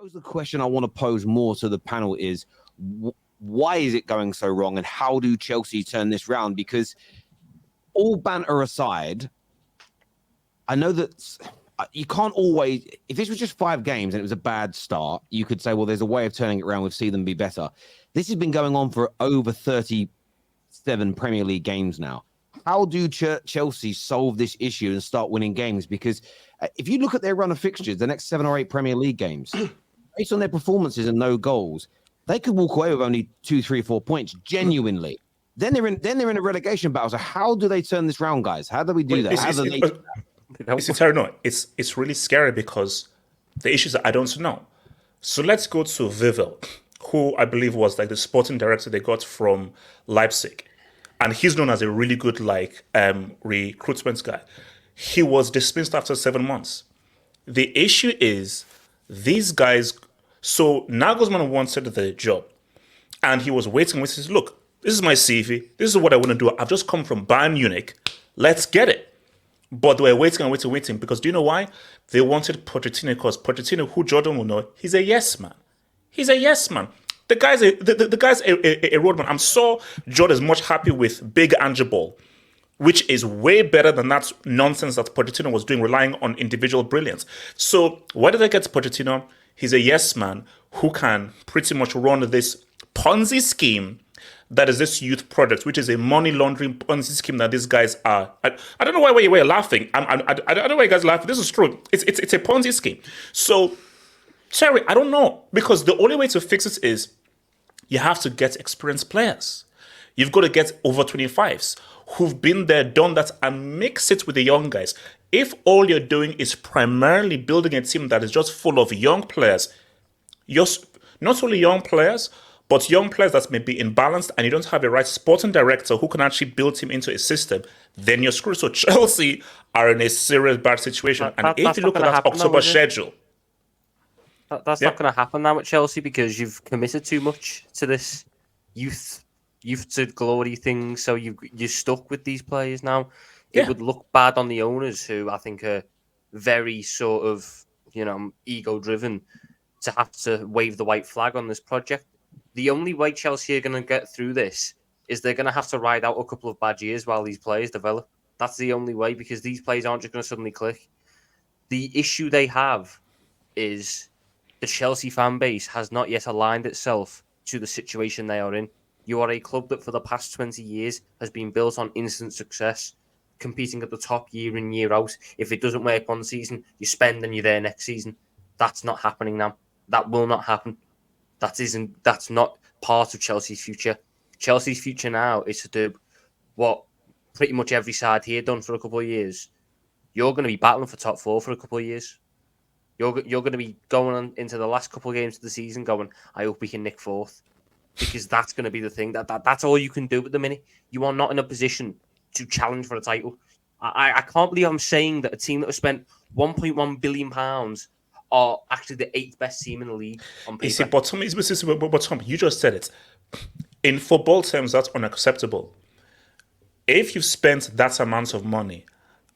suppose the question I want to pose more to the panel is, why is it going so wrong, and how do Chelsea turn this round? Because all banter aside, I know that you can't always, if this was just 5 games and it was a bad start, you could say, well, there's a way of turning it around. We've seen them be better. This has been going on for over 37 Premier League games now. How do Chelsea solve this issue and start winning games? Because if you look at their run of fixtures, the next 7 or 8 Premier League games, based on their performances and no goals, they could walk away with only 2, 3, 4 points, genuinely. Then they're in a relegation battle. So how do they turn this round, guys? How do we do that? It's really scary because the issues that I don't know. So let's go to Vivel, who I believe was like the sporting director they got from Leipzig. And he's known as a really good recruitment guy. He was dismissed after 7 months. The issue is these guys. So Nagelsmann wanted the job, and he was waiting. He says, "Look, this is my CV. This is what I want to do. I've just come from Bayern Munich. Let's get it." But they were waiting and waiting because do you know why? They wanted Pochettino because Pochettino, who Jordan will know, he's a yes man. He's a yes man. The guy's a roadman. I'm sure Jordan is much happy with big Ange Ball, which is way better than that nonsense that Pochettino was doing, relying on individual brilliance. So why did they get Pochettino? He's a yes man who can pretty much run this Ponzi scheme that is this youth project, which is a money laundering Ponzi scheme that these guys are. I don't know why you're laughing. I don't know why you guys are laughing. This is true. It's a Ponzi scheme. So, Terry, I don't know, because the only way to fix it is you have to get experienced players. You've got to get over 25s who've been there, done that, and mix it with the young guys. If all you're doing is primarily building a team that is just full of young players, you're not only young players, but young players that may be imbalanced and you don't have a right sporting director who can actually build him into a system, then you're screwed. So Chelsea are in a serious bad situation. If you look at that October schedule... That's not going to happen now at Chelsea because you've committed too much to this youth to glory thing. So you're stuck with these players now. It would look bad on the owners, who I think are very sort of, ego-driven, to have to wave the white flag on this project. The only way Chelsea are going to get through this is they're going to have to ride out a couple of bad years while these players develop. That's the only way, because these players aren't just going to suddenly click. The issue they have is the Chelsea fan base has not yet aligned itself to the situation they are in. You are a club that for the past 20 years has been built on instant success, competing at the top year in, year out. If it doesn't work one season, you spend and you're there next season. That's not happening now. That will not happen. That's not part of Chelsea's future. Chelsea's future now is to do what pretty much every side here done for a couple of years. You're going to be battling for top 4 for a couple of years. You're going to be going on into the last couple of games of the season going, I hope we can nick 4th. Because that's going to be the thing. That's all you can do at the minute. You are not in a position to challenge for a title. I can't believe I'm saying that a team that has spent £1.1 billion are actually the 8th best team in the league on paper. You see, but Tom, you just said it. In football terms, that's unacceptable. If you've spent that amount of money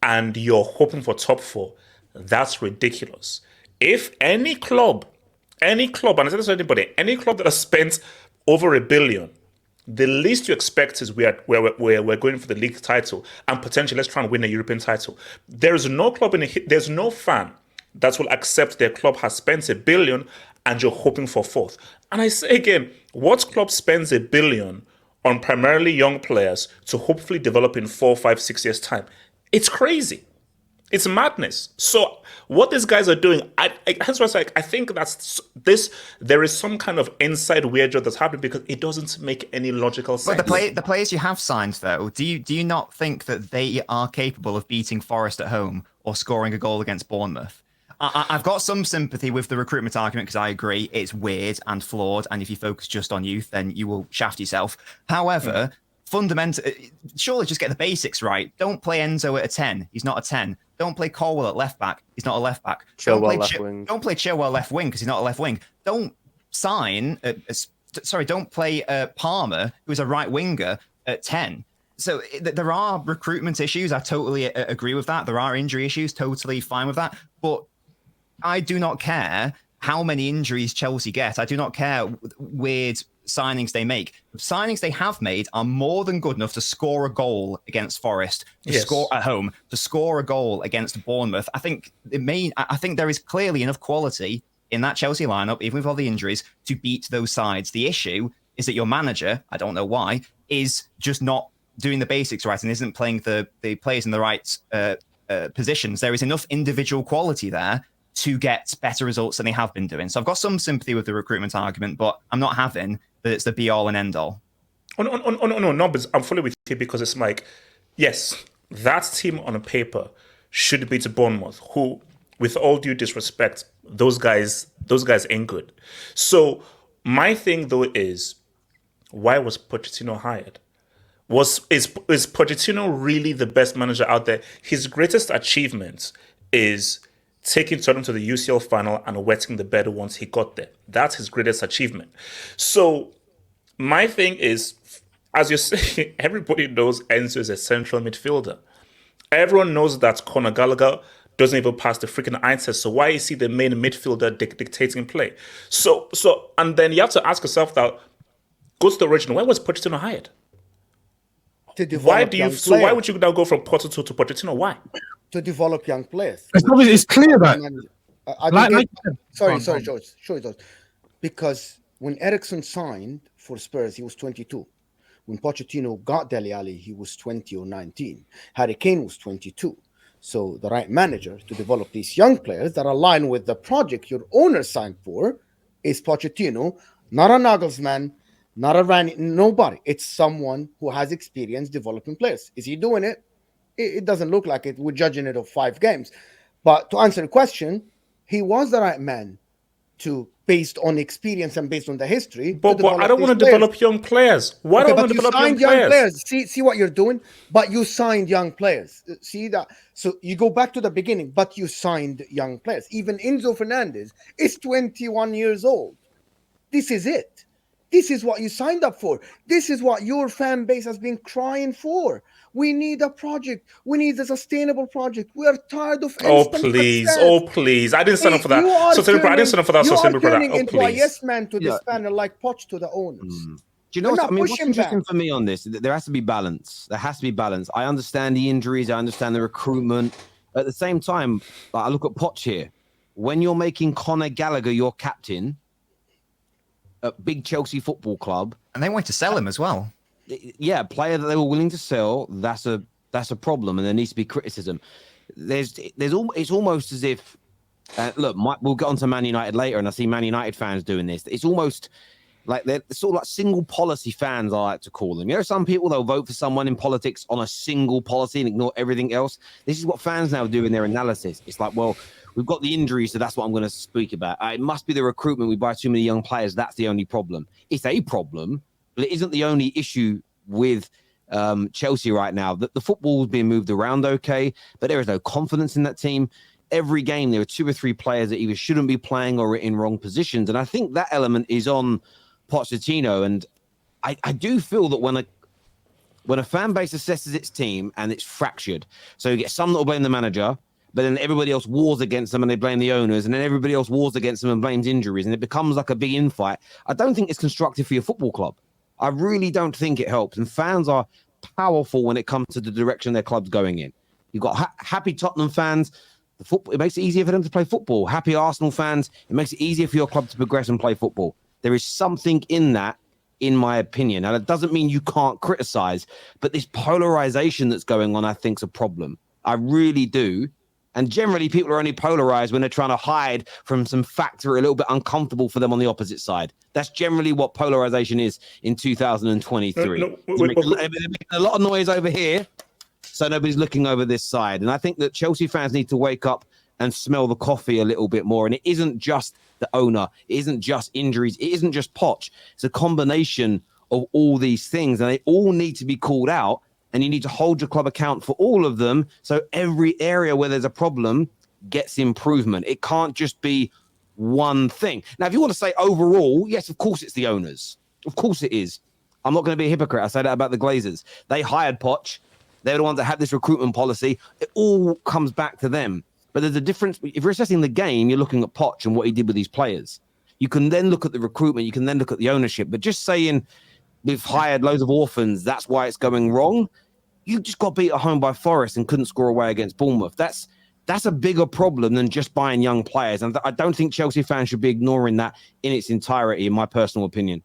and you're hoping for top 4, that's ridiculous. If any club, and I say this to anybody, any club that has spent over $1 billion, the least you expect is we're going for the league title and potentially let's try and win a European title. There's no club there's no fan that will accept their club has spent $1 billion and you're hoping for 4th. And I say again, what club spends $1 billion on primarily young players to hopefully develop in 4, 5, 6 years' time? It's crazy. It's madness. So what these guys are doing, I think there is some kind of inside weird job that's happening because it doesn't make any logical sense. But the players you have signed, though, do you not think that they are capable of beating Forest at home or scoring a goal against Bournemouth? I've got some sympathy with the recruitment argument because I agree it's weird and flawed, and if you focus just on youth, then you will shaft yourself. However, fundamentally, surely just get the basics right. Don't play Enzo at a 10. He's not a 10. Don't play Colwell at left back. He's not a left back. Don't play Chilwell left wing because he's not a left wing. Don't play Palmer, who's a right winger, at 10. So there are recruitment issues. I totally agree with that. There are injury issues. Totally fine with that. But I do not care how many injuries Chelsea get. I do not care weird signings they make. The signings they have made are more than good enough to score a goal against Forest, to score at home, to score a goal against Bournemouth. I think there is clearly enough quality in that Chelsea lineup, even with all the injuries, to beat those sides. The issue is that your manager, I don't know why, is just not doing the basics right and isn't playing the players in the right positions. There is enough individual quality there to get better results than they have been doing. So I've got some sympathy with the recruitment argument, but I'm not having that it's the be all and end all. Oh, no, but I'm fully with you, because it's like, yes, that team on paper should beat Bournemouth, who, with all due disrespect, those guys ain't good. So my thing though is, why was Pochettino hired? Is Pochettino really the best manager out there? His greatest achievement is taking Tottenham to the UCL final and wetting the bed once he got there. That's his greatest achievement. So my thing is, as you're saying, everybody knows Enzo is a central midfielder. Everyone knows that Conor Gallagher doesn't even pass the freaking eye test. So why is he the main midfielder dictating play? So and then you have to ask yourself that, go to the original, why was Pochettino hired? Why would you now go from Pochettino to Pochettino? Why? To develop young players. It's clear that. Sorry, George. Because when Eriksson signed for Spurs, he was 22. When Pochettino got Dele Alli, he was 20 or 19. Harry Kane was 22. So the right manager to develop these young players that align with the project your owner signed for is Pochettino, not a Nagelsmann, not a Randy, nobody. It's someone who has experience developing players. Is he doing it? It doesn't look like it. We're judging it of 5 games. But to answer the question, he was the right man based on experience and based on the history. But I don't want to develop young players. Why don't I want to develop young players? See what you're doing? But you signed young players. See that? So you go back to the beginning, but you signed young players. Even Enzo Fernandez is 21 years old. This is it. This is what you signed up for. This is what your fan base has been crying for. We need a project. We need a sustainable project. We are tired of success. Oh, please. I didn't sign up for that. I didn't sign up for that. You are turning into a yes man to this panel like Poch to the owners. Do you know what? I mean, what's interesting for me on this? There has to be balance. There has to be balance. I understand the injuries. I understand the recruitment. At the same time, I look at Poch here. When you're making Conor Gallagher your captain at big Chelsea Football Club, and they went to sell him as well. Yeah, player that they were willing to sell. That's a problem, and there needs to be criticism. It's almost as if look, we'll get on to Man United later, and I see Man United fans doing this. It's almost like they're sort of like single policy fans, I like to call them. You know, some people, they'll vote for someone in politics on a single policy and ignore everything else. This is what fans now do in their analysis. It's like, well, we've got the injuries, so that's what I'm going to speak about. It must be the recruitment. We buy too many young players. That's the only problem. It's a problem, but it isn't the only issue with Chelsea right now. The football is being moved around okay, but there is no confidence in that team. Every game, there are 2 or 3 players that either shouldn't be playing or are in wrong positions. And I think that element is on Pochettino. And I do feel that when a fan base assesses its team and it's fractured, so you get some that will blame the manager, but then everybody else wars against them and they blame the owners, and then everybody else wars against them and blames injuries, and it becomes like a big infight. I don't think it's constructive for your football club. I really don't think it helps. And fans are powerful when it comes to the direction their club's going in. You've got happy Tottenham fans. It makes it easier for them to play football. Happy Arsenal fans. It makes it easier for your club to progress and play football. There is something in that, in my opinion. And it doesn't mean you can't criticize, but this polarization that's going on, I think, is a problem. I really do. And generally, people are only polarized when they're trying to hide from some facts that are a little bit uncomfortable for them on the opposite side. That's generally what polarization is in 2023. They're making a lot of noise over here, so nobody's looking over this side. And I think that Chelsea fans need to wake up and smell the coffee a little bit more. And it isn't just the owner. It isn't just injuries. It isn't just Poch. It's a combination of all these things, and they all need to be called out. And you need to hold your club account for all of them, so every area where there's a problem gets improvement. It can't just be one thing. Now, if you want to say overall, yes, of course it's the owners. Of course it is. I'm not going to be a hypocrite. I say that about the Glazers. They hired Poch. They're the ones that have this recruitment policy. It all comes back to them. But there's a difference. If you're assessing the game, you're looking at Poch and what he did with these players. You can then look at the recruitment. You can then look at the ownership. But just saying we've hired loads of orphans, that's why it's going wrong. You just got beat at home by Forest and couldn't score away against Bournemouth. That's a bigger problem than just buying young players. And I don't think Chelsea fans should be ignoring that in its entirety, in my personal opinion.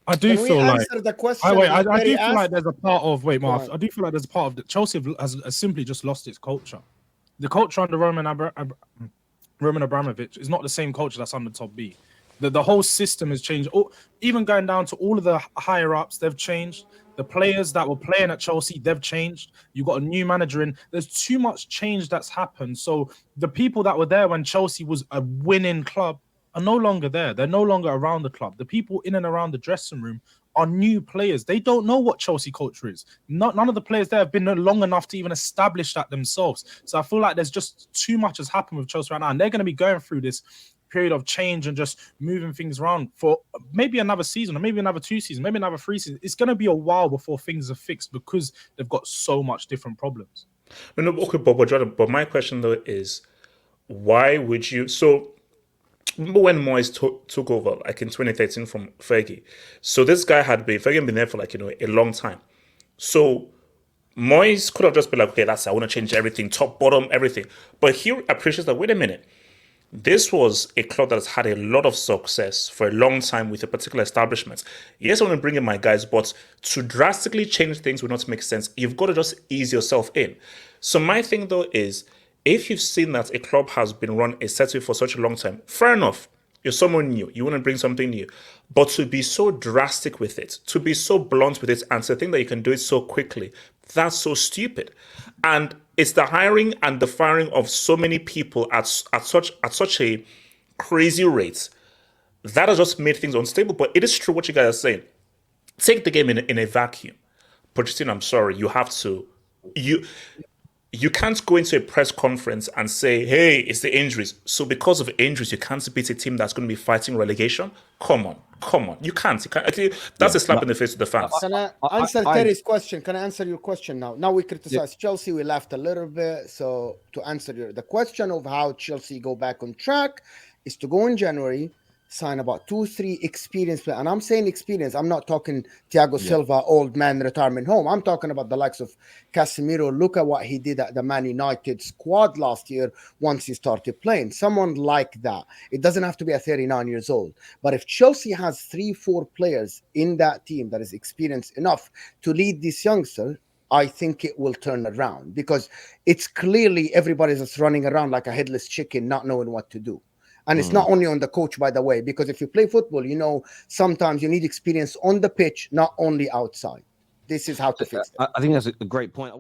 I do feel like the question I do feel like there's a part of I do feel like there's a part of that Chelsea has simply just lost its culture. The culture under Roman Abramovich is not the same culture that's under Top B. The whole system has changed. Even going down to all of the higher ups, they've changed. The players that were playing at Chelsea, they've changed. You got a new manager in. There's too much change that's happened. So the people that were there when Chelsea was a winning club are no longer there. They're no longer around the club. The people in and around the dressing room are new players. They don't know what Chelsea culture is. None of the players there have been long enough to even establish that themselves. So I feel like there's just too much has happened with Chelsea right now. And they're going to be going through this period of change and just moving things around for maybe another season or maybe another 2 seasons, maybe another 3 seasons. It's going to be a while before things are fixed because they've got so much different problems. No, okay, but Jordan, but my question though is, why would you... So remember when Moyes took over, like in 2013 from Fergie? So this guy Fergie had been there for a long time. So Moyes could have just been like, okay, I want to change everything, top, bottom, everything. But he appreciates that, wait a minute, this was a club that has had a lot of success for a long time with a particular establishment. Yes, I want to bring in my guys, but to drastically change things would not make sense. You've got to just ease yourself in. So my thing though is, if you've seen that a club has been run a set way for such a long time, fair enough. You're someone new. You want to bring something new. But to be so drastic with it, to be so blunt with it, and to think that you can do it so quickly, that's so stupid. And it's the hiring and the firing of so many people at such a crazy rate that has just made things unstable. But it is true what you guys are saying. Take the game in a vacuum. Pochettino, I'm sorry, you have to... You can't go into a press conference and say, hey, it's the injuries. So because of injuries, you can't beat a team that's going to be fighting relegation? Come on. You can't. That's a slap in the face to the fans. Can I answer Terry's question? Can I answer your question now? Now we criticize Chelsea. We laughed a little bit. So to answer the question of how Chelsea go back on track is to go in January, sign about 2-3 experienced players. And I'm saying experience. I'm not talking Thiago Silva, old man retirement home. I'm talking about the likes of Casemiro. Look at what he did at the Man United squad last year once he started playing. Someone like that. It doesn't have to be a 39 years old. But if Chelsea has 3-4 players in that team that is experienced enough to lead this youngster, I think it will turn around, because it's clearly everybody's just running around like a headless chicken, not knowing what to do. And it's not only on the coach, by the way, because if you play football, you know, sometimes you need experience on the pitch, not only outside. This is how to fix it. I think that's a great point.